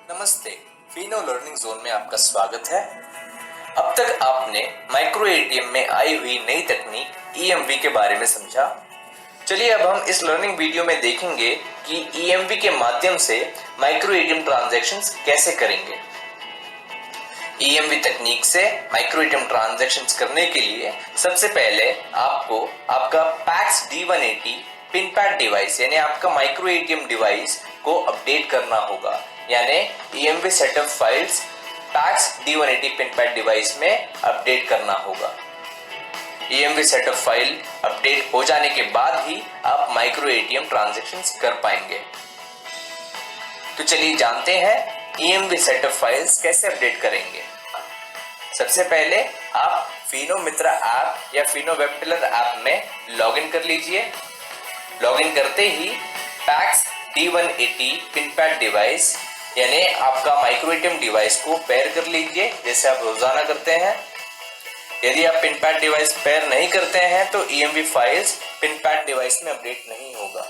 नमस्ते, Fino learning zone में आपका स्वागत है। अब तक आपने माइक्रो एटीएम में आई हुई नई तकनीक ईएमवी के बारे में समझा। चलिए अब हम इस लर्निंग वीडियो में देखेंगे कि ईएमवी के माध्यम से माइक्रो एटीएम ट्रांजैक्शंस कैसे करेंगे। ईएमवी तकनीक से माइक्रो एटीएम ट्रांजैक्शंस करने के लिए सबसे पहले आपको आपका PACS D180 pin pad device यानी आपका माइक्रो एटीएम डिवाइस को अपडेट करना होगा। यानी EMV setup files PACS D180 pin pad device में अपडेट करना होगा। ईएमवी सेटअप फाइल अपडेट हो जाने के बाद ही आप माइक्रो एटीएम ट्रांजैक्शंस कर पाएंगे। तो चलिए जानते हैं ईएमवी सेटअप फाइल्स कैसे अपडेट करेंगे। सबसे पहले आप फिनो मित्रा ऐप या फिनो वेब टेलर ऐप में लॉगिन कर लीजिए। लॉगिन करते ही PAX D180 pin pad device यानी आपका माइक्रो एटीएम डिवाइस को पेयर कर लीजिए जैसे आप रोजाना करते हैं। यदि आप पिन पैड डिवाइस पेयर नहीं करते हैं तो EMV files pin pad device में अपडेट नहीं होगा।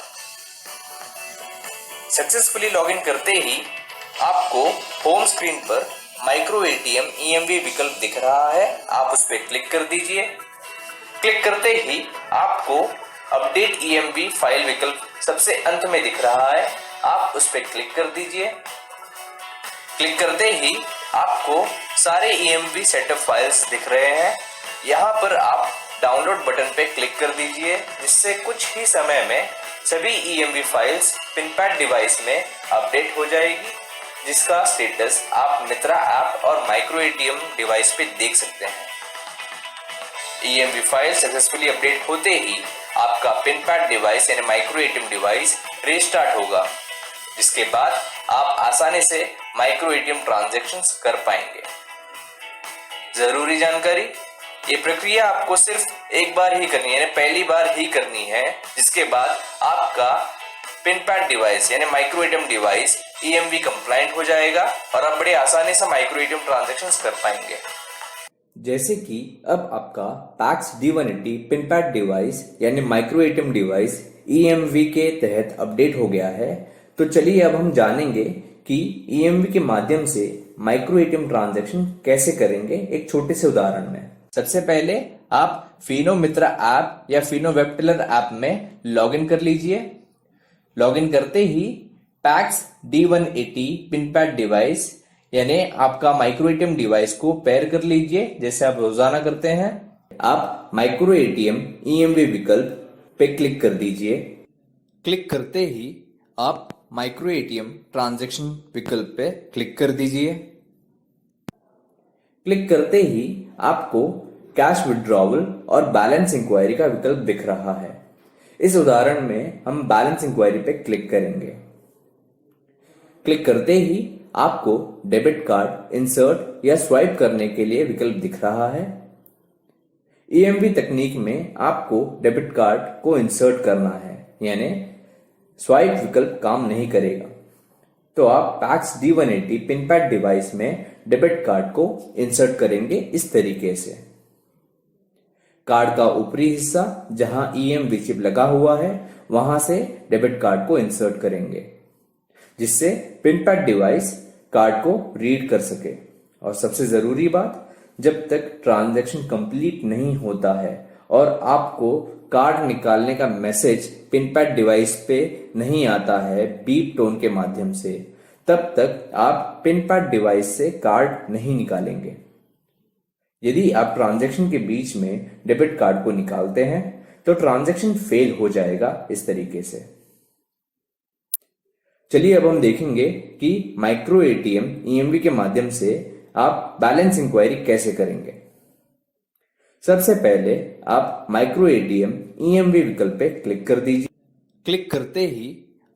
सक्सेसफुली लॉगिन करते ही आपको होम स्क्रीन पर माइक्रो एटीएम ईएमवी विकल्प दिख रहा है, आप उस पर क्लिक कर दीजिए। क्लिक करते ही आपको अपडेट ईएमवी फाइल विकल्प सबसे अंत में दिख रहा है, आप उस पर क्लिक कर दीजिए। क्लिक करते ही आपको सारे ईएमवी सेटअप फाइल्स दिख रहे हैं। यहाँ पर आप डाउनलोड बटन पे क्लिक कर दीजिए जिससे कुछ ही समय में सभी EMV files pin pad device में अपडेट हो जाएगी, जिसका स्टेटस आप मित्रा ऐप और माइक्रो एटीएम डिवाइस पे देख सकते हैं। ईएमवी फाइल सक्सेसफुली अपडेट होते ही आपका पिन पैड डिवाइस यानी माइक्रो एटीएम डिवाइस रीस्टार्ट होगा, जिसके बाद आप आसानी से माइक्रो एटीएम ट्रांजैक्शंस कर पाएंगे। जरूरी जानकारी, ये प्रक्रिया आपको सिर्फ एक बार ही करनी है, यानी पहली बार ही करनी है, जिसके बाद आपका पिन पैड डिवाइस यानी micro ATM device EMV compliant हो जाएगा और आप बड़े आसानी से माइक्रो एटीएम ट्रांजैक्शंस कर पाएंगे। जैसे कि अब आपका PACS D180 pin pad device यानी माइक्रो एटीएम डिवाइस ईएमवी के तहत अपडेट हो गया है, तो चलिए अब हम जानेंगे कि ईएमवी के माध्यम से माइक्रो एटीएम ट्रांजैक्शन कैसे करेंगे एक छोटे से उदाहरण में। सबसे पहले आप फिनो मित्रा ऐप या फिनो वेब टेलर ऐप में लॉगिन कर लीजिए। लॉगिन करते ही PAX D180 pin pad device यानी आपका माइक्रो एटीएम डिवाइस को पेयर कर लीजिए जैसे आप रोजाना करते हैं। आप माइक्रो एटीएम ईएमवी विकल्प पे क्लिक कर दीजिए। क्लिक करते ही आप माइक्रो एटीएम ट्रांजैक्शन विकल्प पे क्लिक कर दीजिए। क्लिक करते ही आपको कैश विड्रॉवल और बैलेंस इंक्वायरी का विकल्प दिख रहा है। इस उदाहरण में हम बैलेंस इंक्वायरी पे क्लिक करेंगे। क्लिक करते ही आपको डेबिट कार्ड इंसर्ट या स्वाइप करने के लिए विकल्प दिख रहा है। ईएमवी तकनीक में आपको डेबिट कार्ड को इंसर्ट करना है, यानी स्वाइप विकल्प काम नहीं करेगा। तो आप PACS D180 pin pad device में डेबिट कार्ड को इंसर्ट करेंगे इस तरीके से। कार्ड का ऊपरी हिस्सा जहां ईएमवी चिप लगा हुआ है वहां से डेबिट कार्ड को इंसर्ट करेंगे, जिससे पिन पैड डिवाइस कार्ड को रीड कर सके। और सबसे जरूरी बात, जब तक ट्रांजैक्शन कंप्लीट नहीं होता है और आपको कार्ड निकालने का मैसेज पिन पैड डिवाइस पे नहीं आता है बीप टोन के माध्यम से, तब तक आप पिन पैड डिवाइस से कार्ड नहीं निकालेंगे। यदि आप ट्रांजैक्शन के बीच में डेबिट कार्ड को निकालते हैं तो ट्रांजैक्शन फेल हो जाएगा इस तरीके से। चलिए अब हम देखेंगे कि माइक्रो एटीएम ईएमवी के माध्यम से आप बैलेंस इंक्वायरी कैसे करेंगे। सबसे पहले आप माइक्रो एटीएम ईएमवी विकल्प पे क्लिक कर दीजिए। क्लिक करते ही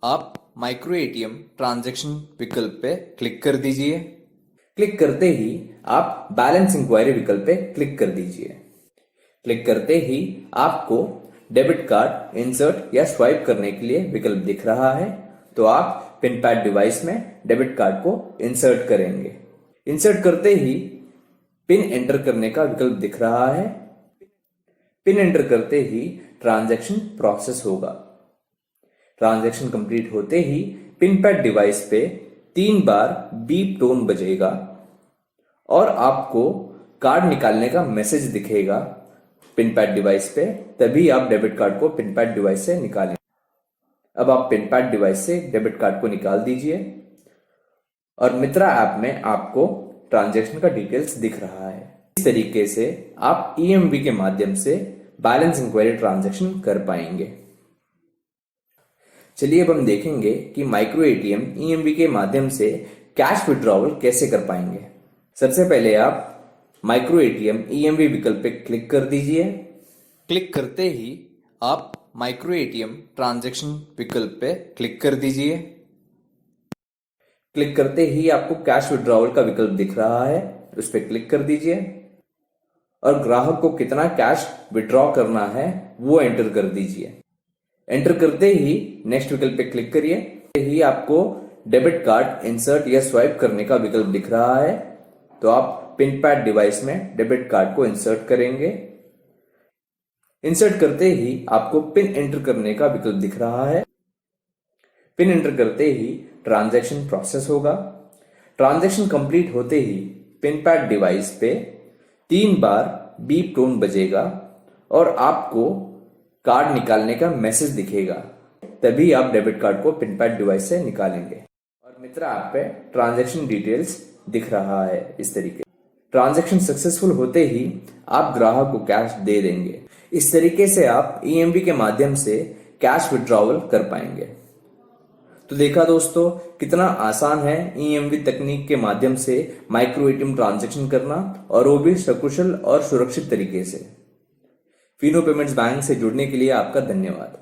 आप माइक्रो एटीएम ट्रांजैक्शन विकल्प पे क्लिक कर दीजिए। क्लिक करते ही आप बैलेंस इंक्वायरी विकल्प पे क्लिक कर दीजिए। क्लिक करते ही आपको डेबिट कार्ड इंसर्ट या स्वाइप करने के लिए विकल्प दिख रहा है, तो आप पिन पैड डिवाइस में डेबिट कार्ड को इंसर्ट करेंगे। इंसर्ट करते ही पिन एंटर करने का विकल्प दिख रहा है। पिन एंटर करते ही ट्रांजैक्शन प्रोसेस होगा। ट्रांजैक्शन कंप्लीट होते ही पिन पैड डिवाइस पे 3 बार बीप टोन बजेगा और आपको कार्ड निकालने का मैसेज दिखेगा पिन पैड डिवाइस पे, तभी आप डेबिट कार्ड को पिन पैड डिवाइस से निकालें। अब आप पिन पैड डिवाइस से डेबिट कार्ड को निकाल दीजिए और मित्रा ऐप में आपको ट्रांजैक्शन का डिटेल्स दिख रहा है। इस तरीके से आप ईएमवी के माध्यम से बैलेंस इंक्वायरी ट्रांजैक्शन कर पाएंगे। चलिए अब हम देखेंगे कि माइक्रो एटीएम ईएमवी के माध्यम से कैश विड्रॉवल कैसे कर पाएंगे। सबसे पहले आप माइक्रो एटीएम ईएमवी विकल्प पे क्लिक कर दीजिए। क्लिक करते ही आप माइक्रो एटीएम ट्रांजैक्शन विकल्प पे क्लिक कर दीजिए। क्लिक करते ही आपको कैश विड्रॉवल का विकल्प दिख रहा है, उस पर क्लिक कर दीजिए और ग्राहक को कितना कैश विड्रॉ करना है वो एंटर कर दीजिए। एंटर करते ही नेक्स्ट विकल्प पे क्लिक करिए। ही आपको डेबिट कार्ड इंसर्ट या स्वाइप करने का विकल्प दिख रहा है, तो आप पिन पैड डिवाइस में डेबिट कार्ड को इंसर्ट करेंगे। इंसर्ट करते ही आपको पिन एंटर करने का विकल्प दिख रहा है। पिन एंटर करते ही ट्रांजैक्शन प्रोसेस होगा। ट्रांजैक्शन कंप्लीट होते ही पिन पैड डिवाइस पे 3 बार बीप टोन बजेगा और आपको कार्ड निकालने का मैसेज दिखेगा, तभी आप डेबिट कार्ड को पिन पैड डिवाइस से निकालेंगे। और मित्रा ऐप पे ट्रांजैक्शन डिटेल्स दिख रहा है इस तरीके। ट्रांजैक्शन सक्सेसफुल होते ही आप ग्राहक को कैश दे देंगे। इस तरीके से आप ईएमवी के माध्यम से कैश विड्रॉवल कर पाएंगे। तो देखा दोस्तों, कितना आसान है ईएमवी तकनीक के माध्यम से माइक्रो एटीएम ट्रांजैक्शन करना, और वो भी सकुशल और सुरक्षित तरीके से। फिनो पेमेंट्स बैंक से जुड़ने के लिए आपका धन्यवाद।